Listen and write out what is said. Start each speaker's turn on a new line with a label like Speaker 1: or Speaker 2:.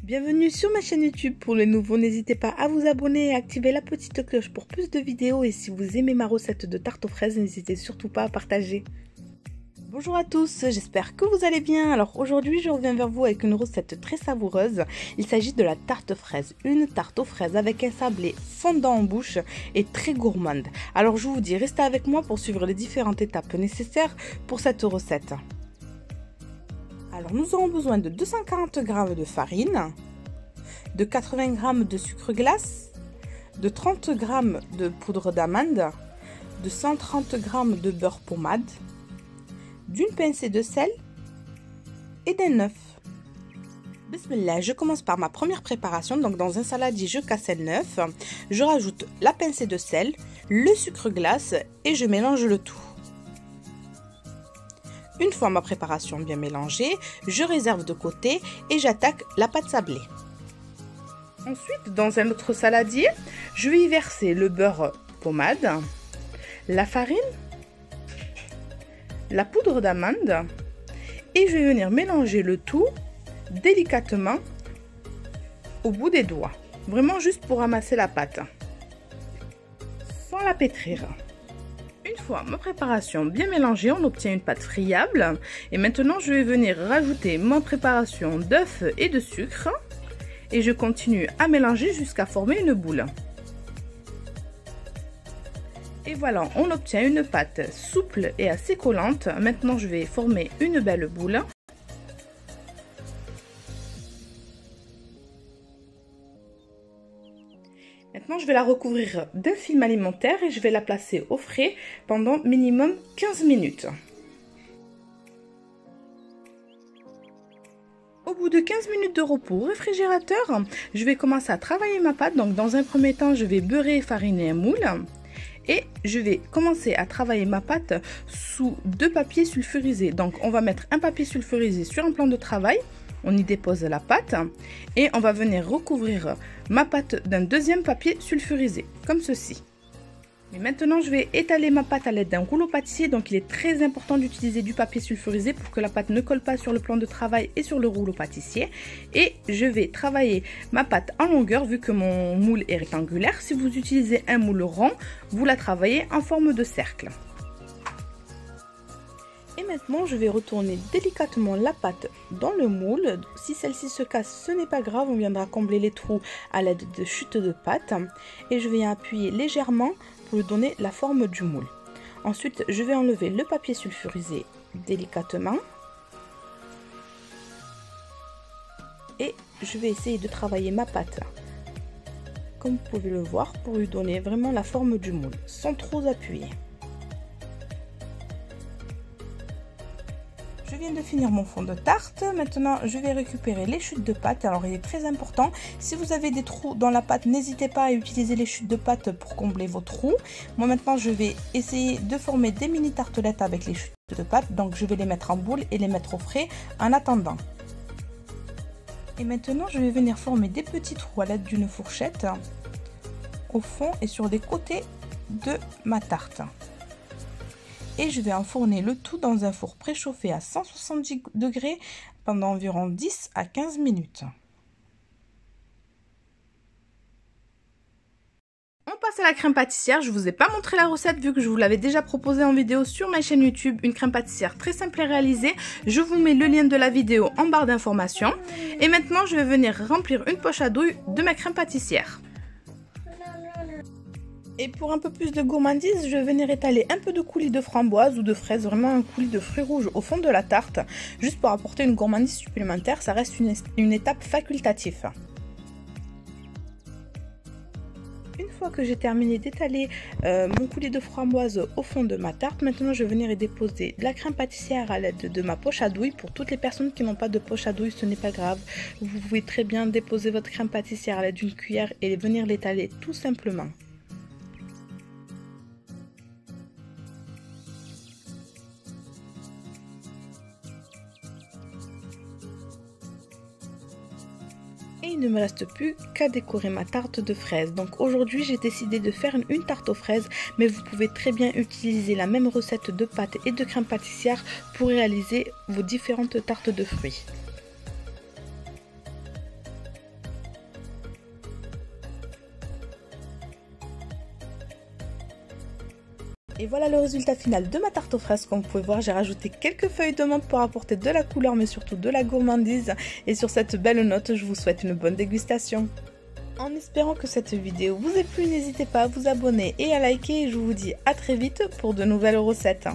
Speaker 1: Bienvenue sur ma chaîne YouTube. Pour les nouveaux, n'hésitez pas à vous abonner et à activer la petite cloche pour plus de vidéos. Et si vous aimez ma recette de tarte aux fraises, n'hésitez surtout pas à partager. Bonjour à tous, j'espère que vous allez bien. Alors aujourd'hui, je reviens vers vous avec une recette très savoureuse. Il s'agit de la tarte fraise. Une tarte aux fraises avec un sablé fondant en bouche et très gourmande. Alors je vous dis, restez avec moi pour suivre les différentes étapes nécessaires pour cette recette. Alors nous aurons besoin de 240 g de farine, de 80 g de sucre glace, de 30 g de poudre d'amande, de 130 g de beurre pommade, d'une pincée de sel et d'un œuf. Bismillah, je commence par ma première préparation. Donc dans un saladier, je casse un œuf, je rajoute la pincée de sel, le sucre glace et je mélange le tout. Une fois ma préparation bien mélangée, je réserve de côté et j'attaque la pâte sablée. Ensuite, dans un autre saladier, je vais y verser le beurre pommade, la farine, la poudre d'amande et je vais venir mélanger le tout délicatement au bout des doigts. Vraiment juste pour ramasser la pâte, sans la pétrir. Une fois ma préparation bien mélangée, on obtient une pâte friable. Et maintenant, je vais venir rajouter ma préparation d'œufs et de sucre. Et je continue à mélanger jusqu'à former une boule. Et voilà, on obtient une pâte souple et assez collante. Maintenant, je vais former une belle boule. Maintenant, je vais la recouvrir d'un film alimentaire et je vais la placer au frais pendant minimum 15 minutes. Au bout de 15 minutes de repos au réfrigérateur, je vais commencer à travailler ma pâte. Donc, dans un premier temps, je vais beurrer et fariner un moule. Et je vais commencer à travailler ma pâte sous 2 papiers sulfurisés. Donc, on va mettre un papier sulfurisé sur un plan de travail. On y dépose la pâte et on va venir recouvrir ma pâte d'un deuxième papier sulfurisé, comme ceci. Et maintenant, je vais étaler ma pâte à l'aide d'un rouleau pâtissier. Donc, il est très important d'utiliser du papier sulfurisé pour que la pâte ne colle pas sur le plan de travail et sur le rouleau pâtissier. Et je vais travailler ma pâte en longueur vu que mon moule est rectangulaire. Si vous utilisez un moule rond, vous la travaillez en forme de cercle. Et maintenant, je vais retourner délicatement la pâte dans le moule. Si celle-ci se casse, ce n'est pas grave, on viendra combler les trous à l'aide de chutes de pâte. Et je vais appuyer légèrement pour lui donner la forme du moule. Ensuite, je vais enlever le papier sulfurisé délicatement. Et je vais essayer de travailler ma pâte, comme vous pouvez le voir, pour lui donner vraiment la forme du moule, sans trop appuyer. Je viens de finir mon fond de tarte. Maintenant, je vais récupérer les chutes de pâte. Alors, il est très important, si vous avez des trous dans la pâte, n'hésitez pas à utiliser les chutes de pâte pour combler vos trous. Moi, maintenant, je vais essayer de former des mini tartelettes avec les chutes de pâte. Donc, je vais les mettre en boule et les mettre au frais en attendant. Et maintenant, je vais venir former des petits trous à l'aide d'une fourchette au fond et sur les côtés de ma tarte. Et je vais enfourner le tout dans un four préchauffé à 170 degrés pendant environ 10 à 15 minutes. On passe à la crème pâtissière. Je ne vous ai pas montré la recette vu que je vous l'avais déjà proposée en vidéo sur ma chaîne YouTube. Une crème pâtissière très simple à réaliser. Je vous mets le lien de la vidéo en barre d'informations. Et maintenant, je vais venir remplir une poche à douille de ma crème pâtissière. Et pour un peu plus de gourmandise, je vais venir étaler un peu de coulis de framboise ou de fraise, vraiment un coulis de fruits rouges au fond de la tarte, juste pour apporter une gourmandise supplémentaire. Ça reste une étape facultative. Une fois que j'ai terminé d'étaler mon coulis de framboise au fond de ma tarte, maintenant je vais venir y déposer de la crème pâtissière à l'aide de ma poche à douille. Pour toutes les personnes qui n'ont pas de poche à douille, ce n'est pas grave. Vous pouvez très bien déposer votre crème pâtissière à l'aide d'une cuillère et venir l'étaler tout simplement. Et il ne me reste plus qu'à décorer ma tarte de fraises. Donc aujourd'hui j'ai décidé de faire une tarte aux fraises, mais vous pouvez très bien utiliser la même recette de pâte et de crème pâtissière pour réaliser vos différentes tartes de fruits. Et voilà le résultat final de ma tarte aux fraises. Comme vous pouvez voir, j'ai rajouté quelques feuilles de menthe pour apporter de la couleur mais surtout de la gourmandise. Et sur cette belle note, je vous souhaite une bonne dégustation. En espérant que cette vidéo vous ait plu, n'hésitez pas à vous abonner et à liker. Et je vous dis à très vite pour de nouvelles recettes.